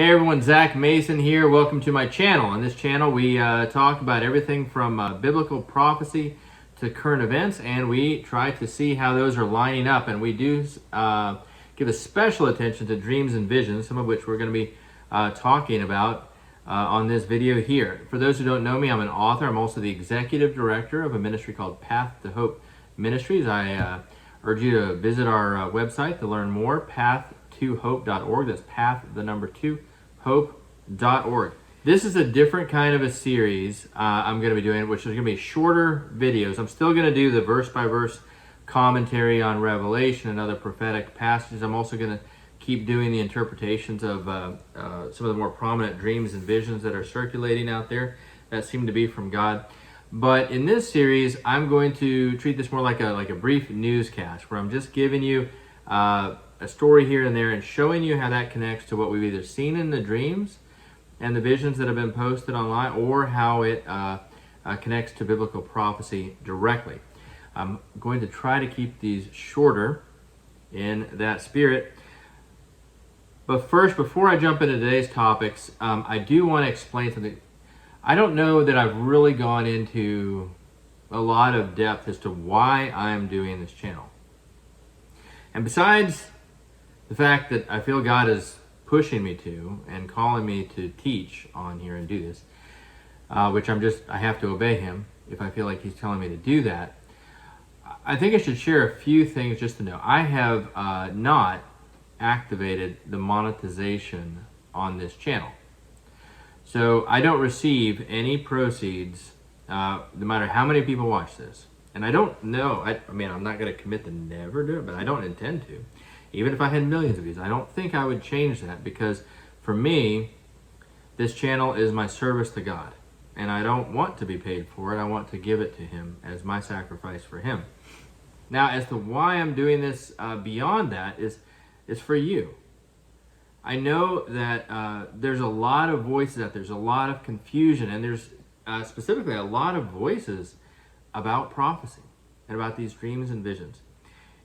Hey everyone, Zach Mason here. Welcome to my channel. On this channel we talk about everything from biblical prophecy to current events, and we try to see how those are lining up. And we do give a special attention to dreams and visions, some of which we're going to be talking about on this video here. For those who don't know me, I'm an author. I'm also the executive director of a ministry called Path2Hope Ministries. I urge you to visit our website to learn more, Path2Hope.org. That's Path, the number 2, Hope.org. This is a different kind of a series I'm going to be doing, which is going to be shorter videos. I'm still going to do the verse-by-verse commentary on Revelation and other prophetic passages. I'm also going to keep doing the interpretations of some of the more prominent dreams and visions that are circulating out there that seem to be from God. But in this series, I'm going to treat this more like a brief newscast, where I'm just giving you a story here and there and showing you how that connects to what we've either seen in the dreams and the visions that have been posted online, or how it connects to biblical prophecy directly. I'm going to try to keep these shorter in that spirit. But first, before I jump into today's topics, I do want to explain something. I don't know that I've really gone into a lot of depth as to why I'm doing this channel. And besides the fact that I feel God is pushing me to and calling me to teach on here and do this, which I have to obey him if I feel like he's telling me to do that, I think I should share a few things just to know. I have not activated the monetization on this channel. So I don't receive any proceeds, no matter how many people watch this. And I don't know, I mean, I'm not going to commit to never do it, but I don't intend to. Even if I had millions of views, I don't think I would change that, because for me, this channel is my service to God. And I don't want to be paid for it. I want to give it to him as my sacrifice for him. Now, as to why I'm doing this beyond that is for you. I know that there's a lot of voices out there. There's a lot of confusion, and there's specifically a lot of voices about prophecy and about these dreams and visions.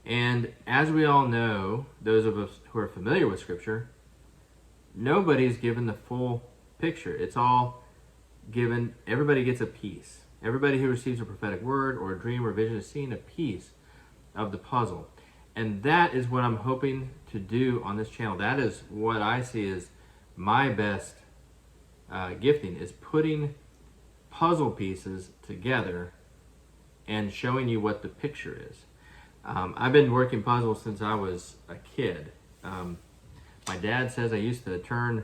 And as we all know, those of us who are familiar with Scripture, nobody's given the full picture. It's all given, everybody gets a piece. Everybody who receives a prophetic word or a dream or vision is seeing a piece of the puzzle. And that is what I'm hoping to do on this channel. That is what I see as my best gifting, is putting puzzle pieces together and showing you what the picture is. I've been working puzzles since I was a kid. My dad says I used to turn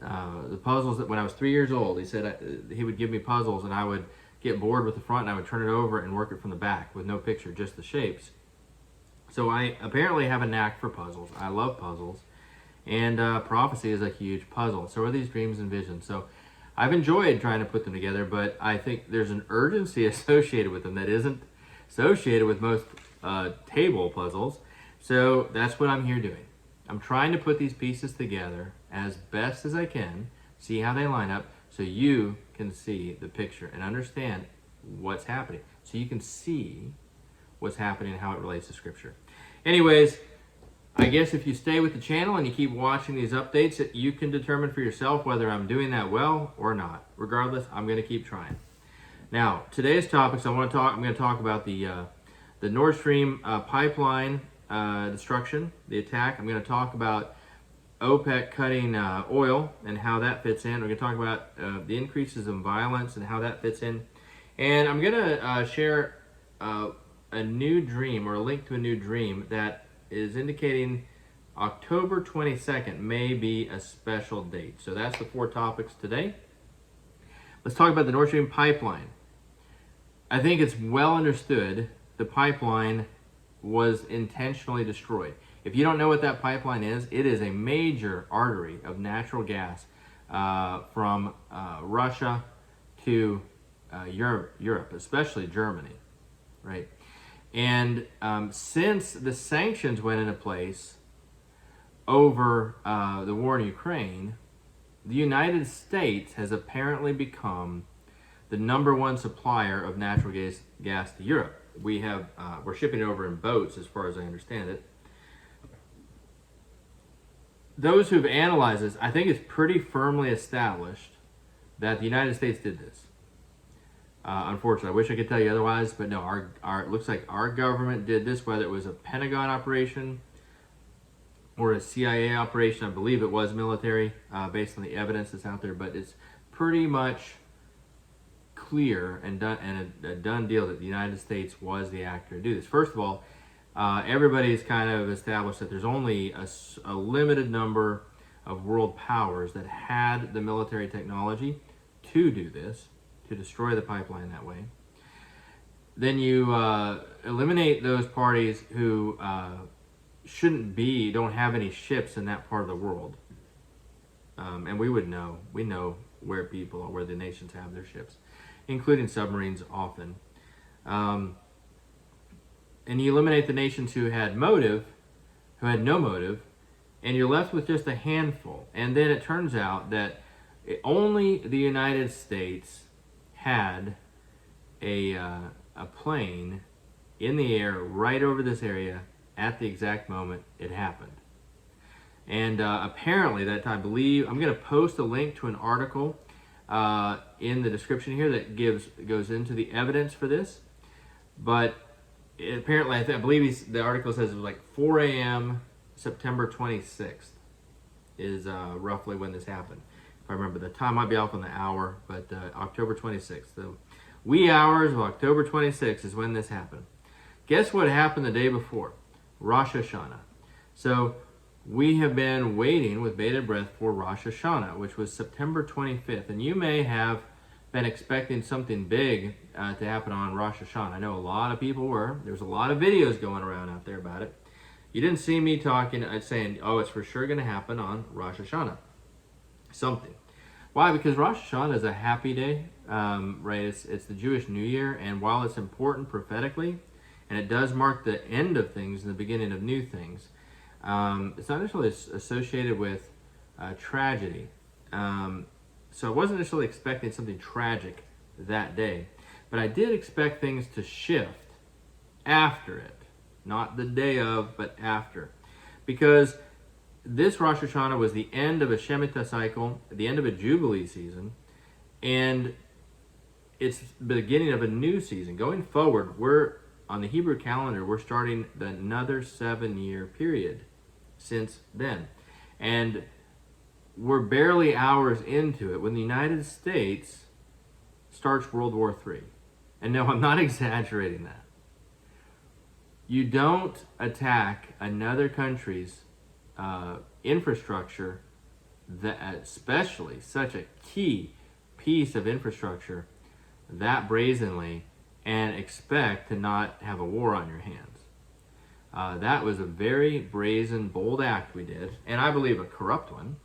the puzzles that when I was 3 years old. He said he would give me puzzles and I would get bored with the front and I would turn it over and work it from the back with no picture, just the shapes. So I apparently have a knack for puzzles. I love puzzles, and prophecy is a huge puzzle. So are these dreams and visions. So I've enjoyed trying to put them together, but I think there's an urgency associated with them that isn't associated with most table puzzles. So that's what I'm here doing. I'm trying to put these pieces together as best as I can, see how they line up, so you can see the picture and understand what's happening. So you can see what's happening and how it relates to Scripture. Anyways, I guess if you stay with the channel and you keep watching these updates, you can determine for yourself whether I'm doing that well or not. Regardless, I'm going to keep trying. Now, today's topics, I'm going to talk about the Nordstrom pipeline destruction, the attack. I'm going to talk about OPEC cutting oil and how that fits in. We're going to talk about the increases in violence and how that fits in. And I'm going to share a new dream, or a link to a new dream, that is indicating October 22nd may be a special date. So that's the 4 topics today. Let's talk about the Nordstrom pipeline. I think it's well understood the pipeline was intentionally destroyed. If you don't know what that pipeline is, it is a major artery of natural gas from Russia to Europe, especially Germany, right? And since the sanctions went into place over the war in Ukraine, the United States has apparently become the #1 supplier of natural gas to Europe. We're shipping it over in boats, as far as I understand it. those who've analyzed this, I think it's pretty firmly established that the United States did this. Unfortunately, I wish I could tell you otherwise, but no, it looks like our government did this, whether it was a Pentagon operation or a CIA operation. I believe it was military, based on the evidence that's out there, but it's pretty much clear and a done deal that the United States was the actor to do this. First of all, everybody's kind of established that there's only a limited number of world powers that had the military technology to do this, to destroy the pipeline that way. Then you eliminate those parties who don't have any ships in that part of the world. And we know where people are, where the nations have their ships, including submarines often. And you eliminate the nations who had no motive, and you're left with just a handful. And then it turns out that only the United States had a plane in the air right over this area at the exact moment it happened. And apparently that I'm going to post a link to an article in the description here that goes into the evidence for this. But apparently, I believe the article says it was like 4 a.m. September 26th is roughly when this happened. If I remember, the time might be off on the hour, but October 26th. The wee hours of October 26th is when this happened. Guess what happened the day before? Rosh Hashanah. So we have been waiting with bated breath for Rosh Hashanah, which was September 25th. And you may have been expecting something big to happen on Rosh Hashanah. I know a lot of people were. There's a lot of videos going around out there about it. You didn't see me saying, oh, it's for sure going to happen on Rosh Hashanah. Something. Why? Because Rosh Hashanah is a happy day, right? It's the Jewish New Year, and while it's important prophetically, and it does mark the end of things and the beginning of new things, it's not necessarily associated with tragedy. So I wasn't necessarily expecting something tragic that day, but I did expect things to shift after it. Not the day of, but after. Because this Rosh Hashanah was the end of a Shemitah cycle, the end of a Jubilee season, and it's the beginning of a new season. Going forward, on the Hebrew calendar, we're starting another 7-year period since then. And we're barely hours into it when the United States starts World War III. And no, I'm not exaggerating that. You don't attack another country's infrastructure, especially such a key piece of infrastructure, that brazenly, and expect to not have a war on your hands. That was a very brazen, bold act we did, and I believe a corrupt one.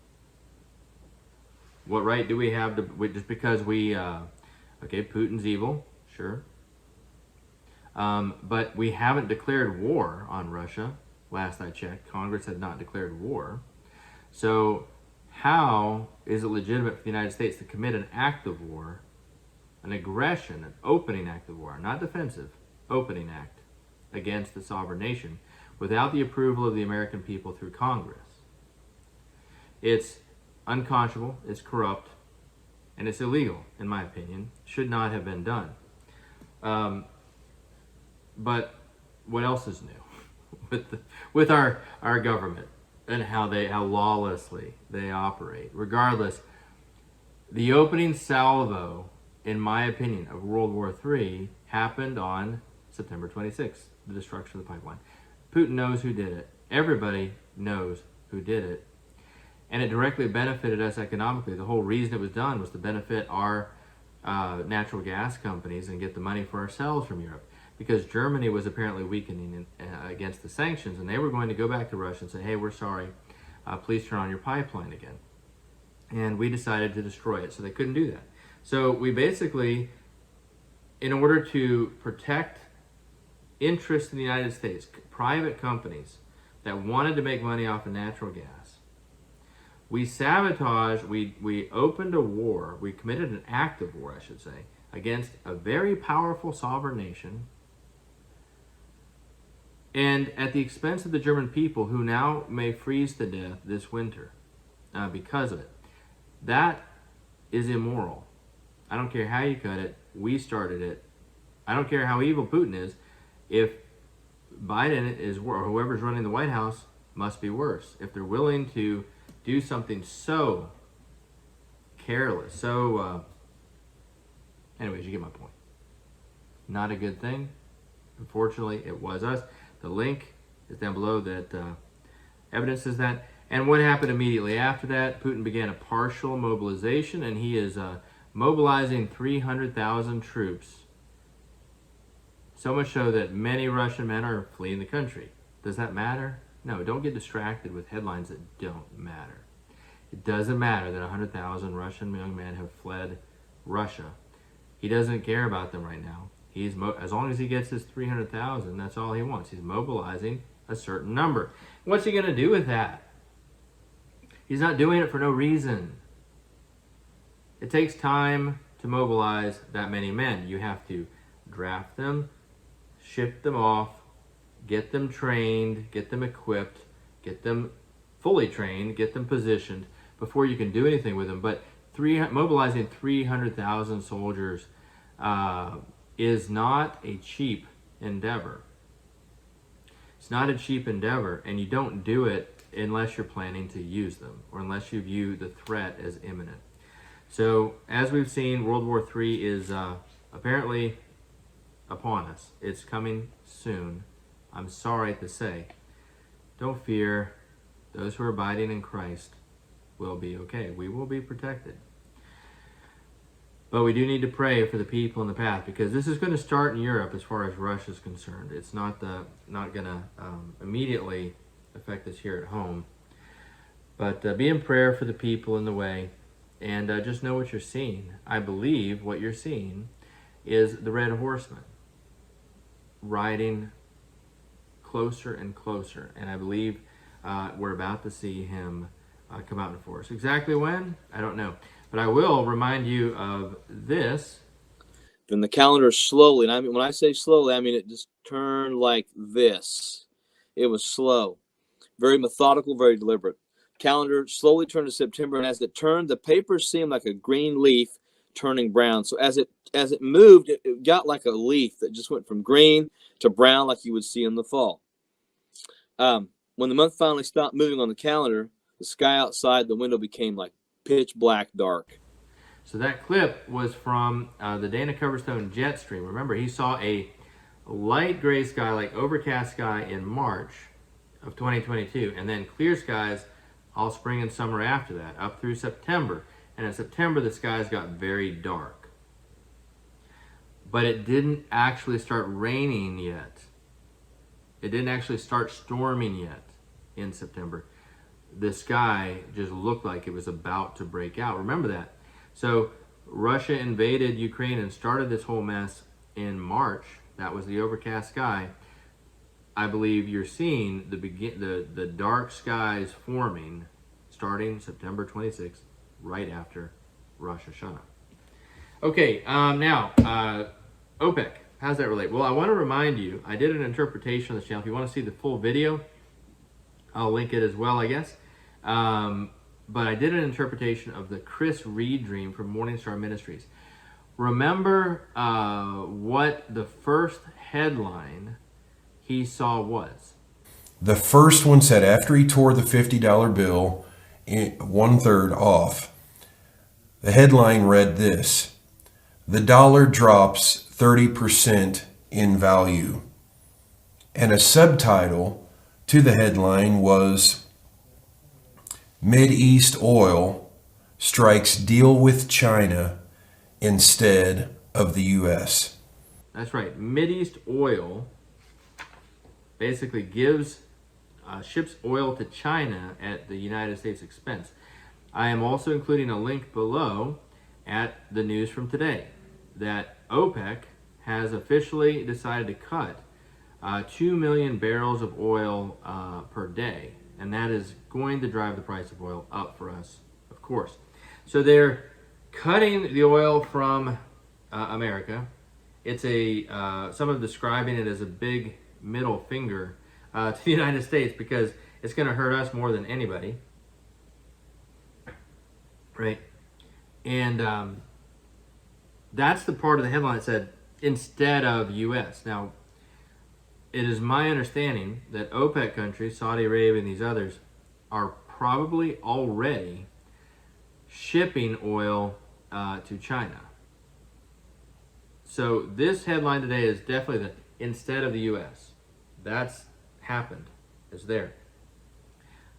What right do we have just because Putin's evil, sure. But we haven't declared war on Russia. Last I checked, Congress had not declared war. So how is it legitimate for the United States to commit an act of war, an aggression, an opening act of war, not defensive, opening act against the sovereign nation without the approval of the American people through Congress? It's unconscionable, it's corrupt, and it's illegal, in my opinion. Should not have been done. But what else is new with our government and how lawlessly they operate? Regardless, the opening salvo, in my opinion, of World War III happened on September 26th, the destruction of the pipeline. Putin knows who did it. Everybody knows who did it. And it directly benefited us economically. The whole reason it was done was to benefit our natural gas companies and get the money for ourselves from Europe. Because Germany was apparently weakening against the sanctions, and they were going to go back to Russia and say, hey, we're sorry, please turn on your pipeline again. And we decided to destroy it, so they couldn't do that. So we basically, in order to protect interests in the United States, private companies that wanted to make money off of natural gas, we sabotaged, we opened a war, we committed an act of war, I should say, against a very powerful sovereign nation and at the expense of the German people, who now may freeze to death this winter because of it. That is immoral. I don't care how you cut it. We started it. I don't care how evil Putin is. If Biden is, or whoever's running the White House, must be worse. If they're willing to do something so careless, so, anyways, you get my point. Not a good thing. Unfortunately, it was us. The link is down below that evidences that. And what happened immediately after that? Putin began a partial mobilization, and he is mobilizing 300,000 troops. So much so that many Russian men are fleeing the country. Does that matter? No, don't get distracted with headlines that don't matter. It doesn't matter that 100,000 Russian young men have fled Russia. He doesn't care about them right now. As long as he gets his 300,000, that's all he wants. He's mobilizing a certain number. What's he going to do with that? He's not doing it for no reason. It takes time to mobilize that many men. You have to draft them, ship them off, get them trained, get them equipped, get them fully trained, get them positioned before you can do anything with them. But mobilizing 300,000 soldiers is not a cheap endeavor. It's not a cheap endeavor, and you don't do it unless you're planning to use them or unless you view the threat as imminent. So, as we've seen, World War III is apparently upon us. It's coming soon. I'm sorry to say. Don't fear. Those who are abiding in Christ will be okay. We will be protected. But we do need to pray for the people in the path, because this is going to start in Europe as far as Russia is concerned. It's not going to immediately affect us here at home. But be in prayer for the people in the way, and just know what you're seeing. I believe what you're seeing is the Red Horseman riding closer and closer, and I believe we're about to see him come out in force. Exactly when? I don't know. But I will remind you of this. Then the calendar slowly, and I mean, when I say slowly, I mean it just turned like this. It was slow, very methodical, very deliberate. Calendar slowly turned to September, and as it turned, the paper seemed like a green leaf turning brown. So as it moved, it got like a leaf that just went from green to brown, like you would see in the fall. When the month finally stopped moving on the calendar, the sky outside the window became like pitch black dark. So that clip was from the Dana Coverstone jet stream. Remember, he saw a light gray sky, like overcast sky, in March of 2022, and then clear skies all spring and summer after that, up through September. And in September, the skies got very dark. But it didn't actually start raining yet. It didn't actually start storming yet in September. The sky just looked like it was about to break out. Remember that. So Russia invaded Ukraine and started this whole mess in March. That was the overcast sky. I believe you're seeing the dark skies forming starting September 26th, right after Rosh Hashanah. Okay, now, OPEC. How does that relate? Well, I want to remind you, I did an interpretation of this channel. If you want to see the full video, I'll link it as well, I guess. But I did an interpretation of the Chris Reed dream from Morningstar Ministries. Remember what the first headline he saw was? The first one said, after he tore the $50 bill 1/3 off, the headline read this: the dollar drops 30% in value. And a subtitle to the headline was, Mideast oil strikes deal with China instead of the U.S. That's right. Mideast oil basically ships oil to China at the United States expense. I am also including a link below at the news from today that OPEC has officially decided to cut 2 million barrels of oil per day. And that is going to drive the price of oil up for us, of course. So they're cutting the oil from America. It's some are describing it as a big middle finger to the United States, because it's going to hurt us more than anybody, right? And that's the part of the headline that said, instead of U.S. Now, it is my understanding that OPEC countries, Saudi Arabia and these others, are probably already shipping oil to China. So this headline today is definitely the instead of the U.S. That's happened. It's there.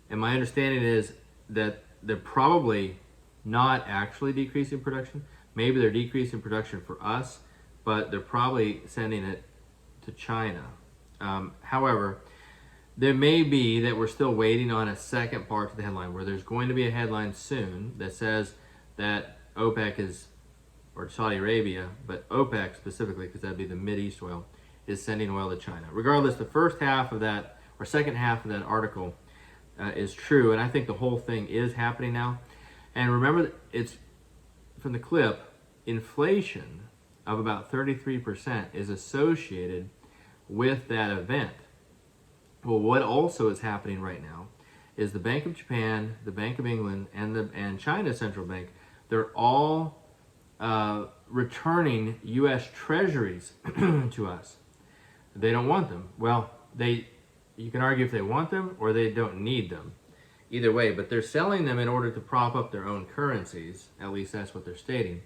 And my understanding is that they're probably not actually decreasing production. Maybe they're decreasing production for us, but they're probably sending it to China. However, there may be that we're still waiting on a second part to the headline, where there's going to be a headline soon that says that OPEC is, or Saudi Arabia, but OPEC specifically, because that'd be the Mideast oil, is sending oil to China. Regardless, the first half of that, or second half of that article is true, and I think the whole thing is happening now. And remember, it's from the clip, inflation of about 33% is associated with that event. Well, what also is happening right now is the Bank of Japan, the Bank of England, and China's central bank, they're all returning U.S. Treasuries to us. They don't want them. Well, you can argue if they want them or they don't need them. Either way, but they're selling them in order to prop up their own currencies. At least that's what they're stating.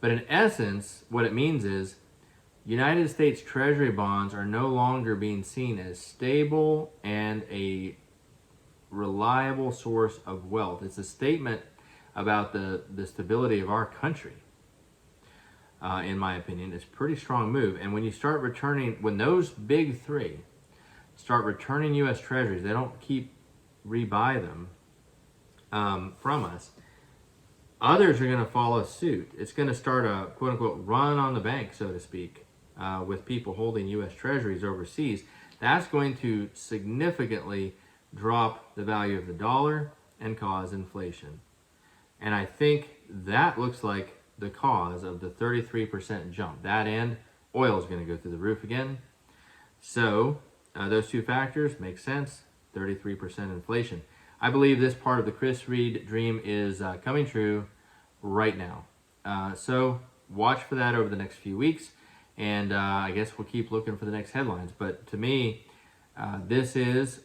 But in essence, what it means is United States Treasury bonds are no longer being seen as stable and a reliable source of wealth. It's a statement about the stability of our country. In my opinion, it's a pretty strong move. And when you start returning, when those big three start returning U.S. Treasuries, they don't keep rebuy them from us. Others are going to follow suit. It's going to start a quote-unquote run on the bank, so to speak, with people holding U.S. Treasuries overseas. That's going to significantly drop the value of the dollar and cause inflation. And I think that looks like the cause of the 33% jump. That and oil is going to go through the roof again. So those two factors make sense. 33% inflation. I believe this part of the Chris Reed dream is coming true right now. So watch for that over the next few weeks, and I guess we'll keep looking for the next headlines. But to me, this is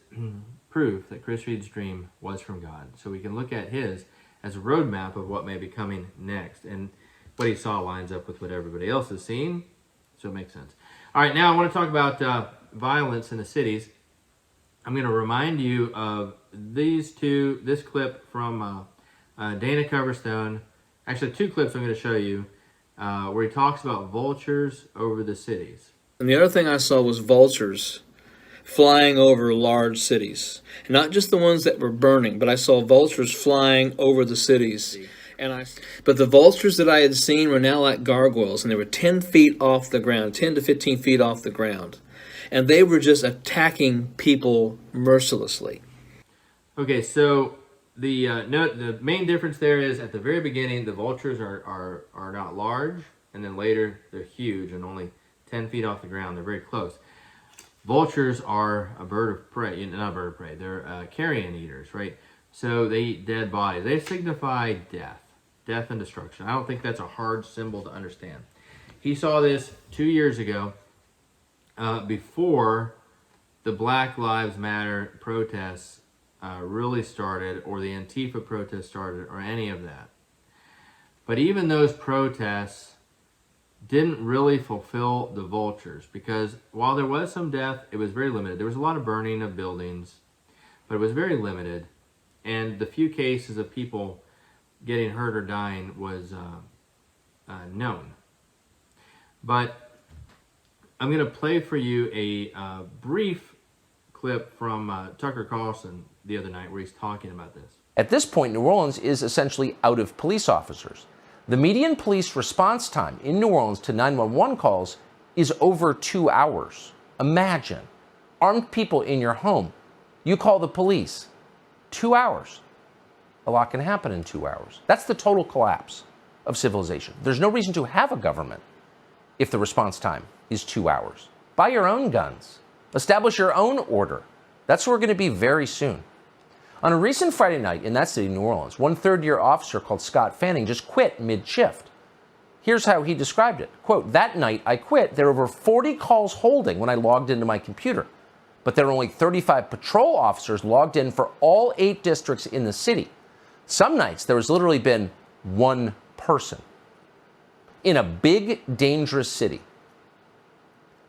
proof that Chris Reed's dream was from God. So we can look at his as a roadmap of what may be coming next, and what he saw lines up with what everybody else is seeing, so it makes sense. All right, now I want to talk about violence in the cities. I'm going to remind you of this clip from Dana Coverstone. Actually, two clips I'm going to show you where he talks about vultures over the cities. And the other thing I saw was vultures flying over large cities. And not just the ones that were burning, but I saw vultures flying over the cities. But the vultures that I had seen were now like gargoyles, and they were 10 feet off the ground, 10 to 15 feet off the ground. And they were just attacking people mercilessly. Okay, so the main difference there is at the very beginning, the vultures are not large, and then later they're huge and only 10 feet off the ground. They're very close. Vultures are a bird of prey, not a bird of prey, they're carrion eaters, right? So they eat dead bodies. They signify death and destruction. I don't think that's a hard symbol to understand. He saw this 2 years ago before the Black Lives Matter protests really started, or the Antifa protests started, or any of that. But even those protests didn't really fulfill the vultures, because while there was some death, it was very limited. There was a lot of burning of buildings, but it was very limited. And the few cases of people getting hurt or dying was known. But I'm going to play for you a brief clip from Tucker Carlson the other night where he's talking about this. At this point, New Orleans is essentially out of police officers. The median police response time in New Orleans to 911 calls is over 2 hours. Imagine, armed people in your home. You call the police. 2 hours. A lot can happen in 2 hours. That's the total collapse of civilization. There's no reason to have a government if the response time is 2 hours. Buy your own guns. Establish your own order. That's where we're going to be very soon. On a recent Friday night in that city, New Orleans, one third-year officer called Scott Fanning just quit mid-shift. Here's how he described it. Quote, "That night I quit. There were over 40 calls holding when I logged into my computer. But there were only 35 patrol officers logged in for all 8 districts in the city. Some nights there has literally been one person in a big, dangerous city."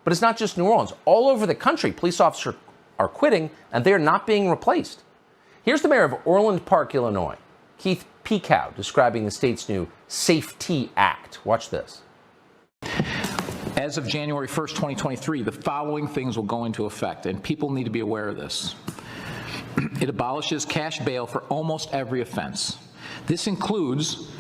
But it's not just New Orleans. All over the country, police officers are quitting, and they are not being replaced. Here's the mayor of Orland Park, Illinois, Keith Pekow, describing the state's new Safety Act. Watch this. As of January 1st, 2023, the following things will go into effect, and people need to be aware of this. It abolishes cash bail for almost every offense. This includes,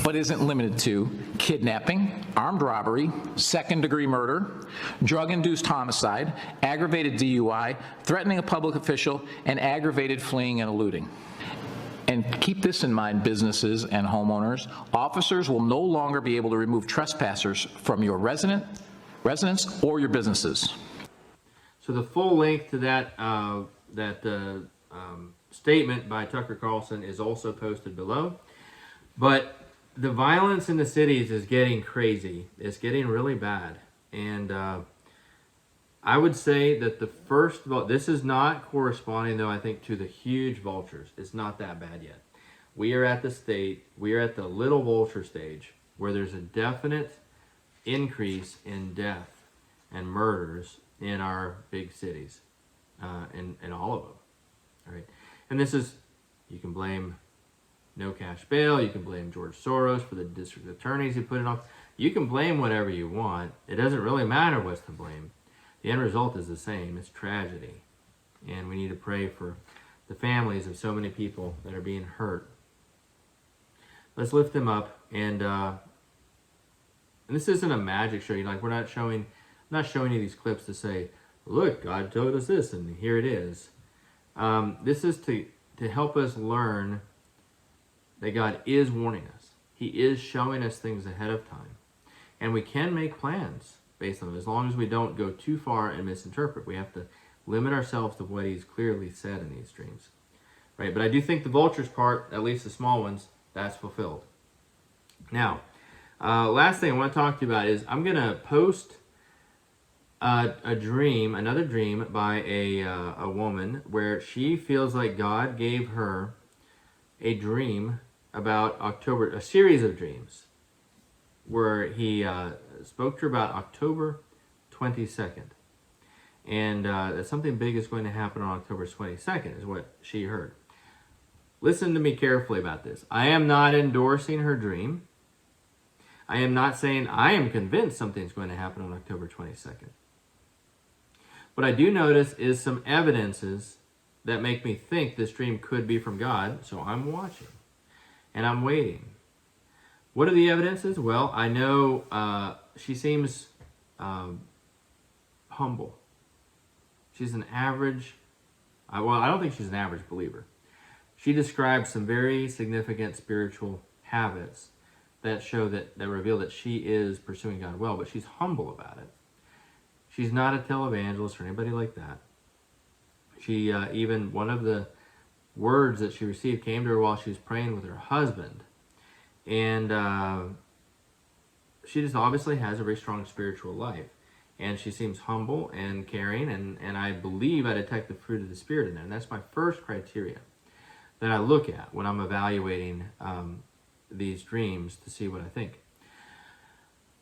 but isn't limited to, kidnapping, armed robbery, second-degree murder, drug-induced homicide, aggravated DUI, threatening a public official, and aggravated fleeing and eluding. And keep this in mind, businesses and homeowners. Officers will no longer be able to remove trespassers from your residence or your businesses. So the full link to that statement by Tucker Carlson is also posted below. But the violence in the cities is getting crazy. It's getting really bad. And I would say that this is not corresponding, though, I think, to the huge vultures. It's not that bad yet. We are at the little vulture stage where there's a definite increase in death and murders in our big cities, in all of them. All right. And this is, you can blame no cash bail, you can blame George Soros for the district attorneys who put it off. You can blame whatever you want. It doesn't really matter what's to blame. The end result is the same. It's tragedy. And we need to pray for the families of so many people that are being hurt. Let's lift them up. And this isn't a magic show. We're not showing you these clips to say, look, God told us this, and here it is. This is to help us learn that God is warning us. He is showing us things ahead of time. And we can make plans based on it, as long as we don't go too far and misinterpret. We have to limit ourselves to what he's clearly said in these dreams. Right? But I do think the vultures part, at least the small ones, that's fulfilled. Now, last thing I want to talk to you about is I'm going to post another dream by a woman where she feels like God gave her a dream about October, a series of dreams where he spoke to her about October 22nd. And that something big is going to happen on October 22nd is what she heard. Listen to me carefully about this. I am not endorsing her dream. I am not saying I am convinced something's going to happen on October 22nd. What I do notice is some evidences that make me think this dream could be from God, so I'm watching and I'm waiting. What are the evidences? Well, I know she seems humble. She's an average, I don't think she's an average believer. She describes some very significant spiritual habits that show that reveal that she is pursuing God well, but she's humble about it. She's not a televangelist or anybody like that. She even one of the words that she received came to her while she was praying with her husband. And she just obviously has a very strong spiritual life. And she seems humble and caring, and I believe I detect the fruit of the Spirit in there. And that's my first criteria that I look at when I'm evaluating these dreams to see what I think.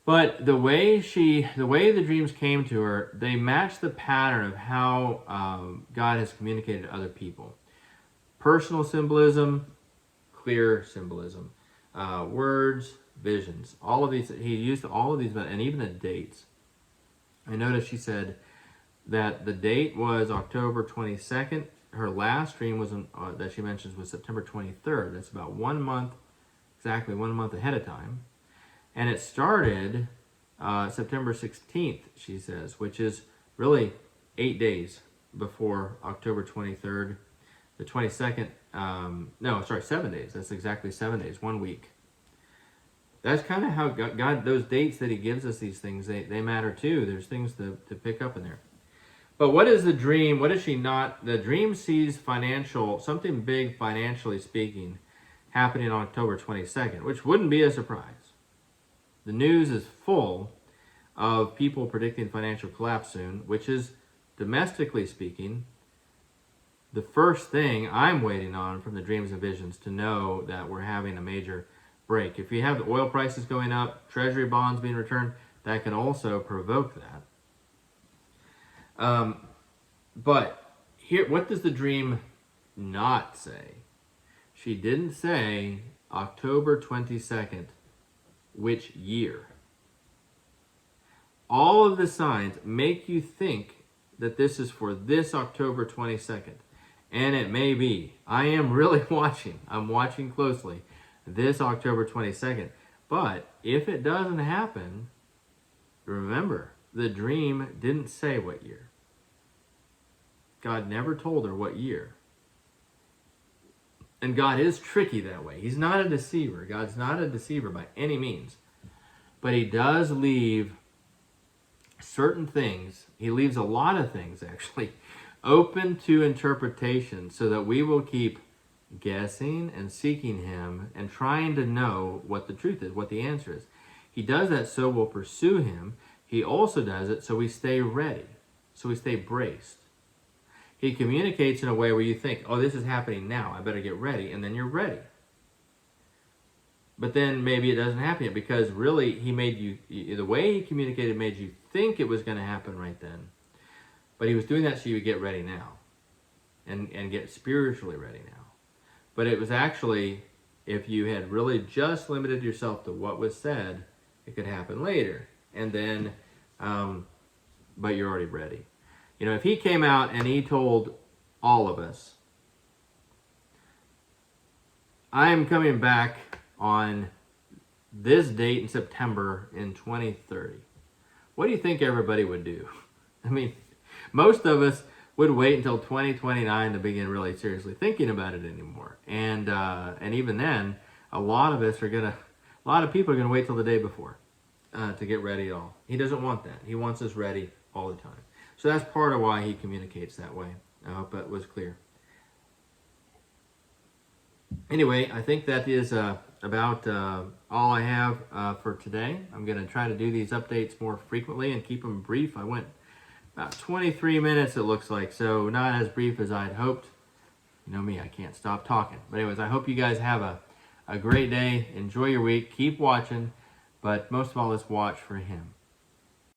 But the way the dreams came to her, they match the pattern of how God has communicated to other people. Personal symbolism, clear symbolism, words, visions. All of these, he used all of these, and even the dates. I noticed she said that the date was October 22nd. Her last dream was that she mentions was September 23rd. That's about 1 month, exactly 1 month ahead of time. And it started September 16th, she says, which is really 8 days before October 23rd. The 22nd, 7 days. That's exactly 7 days, 1 week. That's kind of how God, those dates that he gives us these things, they matter too. There's things to pick up in there. But what is the dream? What is she not? The dream sees something big financially speaking, happening on October 22nd, which wouldn't be a surprise. The news is full of people predicting financial collapse soon, which is, domestically speaking, the first thing I'm waiting on from the dreams and visions to know that we're having a major break. If you have the oil prices going up, Treasury bonds being returned, that can also provoke that. But here, what does the dream not say? She didn't say October 22nd, which year. All of the signs make you think that this is for this October 22nd. And it may be. I am really watching. I'm watching closely this October 22nd. But if it doesn't happen, remember, the dream didn't say what year. God never told her what year. And God is tricky that way. He's not a deceiver. God's not a deceiver by any means. But he does leave certain things, he leaves a lot of things actually, open to interpretation so that we will keep guessing and seeking him and trying to know what the truth is, what the answer is. He does that so we'll pursue him. He also does it so we stay ready, so we stay braced. He communicates in a way where you think, oh, this is happening now, I better get ready, and then you're ready. But then maybe it doesn't happen yet because really he made you, the way he communicated made you think it was going to happen right then. But he was doing that so you would get ready now and get spiritually ready now. But it was actually, if you had really just limited yourself to what was said, it could happen later. And then, but you're already ready. You know, if he came out and he told all of us, I am coming back on this date in September in 2030. What do you think everybody would do? I mean, most of us would wait until 2029 to begin really seriously thinking about it anymore. And even then, a lot of people are gonna wait till the day before to get ready at all. He doesn't want that. He wants us ready all the time. So that's part of why he communicates that way. I hope that was clear. Anyway, I think that is about all I have for today. I'm going to try to do these updates more frequently and keep them brief. I went about 23 minutes, it looks like, so not as brief as I'd hoped. You know me, I can't stop talking. But anyways, I hope you guys have a great day. Enjoy your week. Keep watching, but most of all, let's watch for him.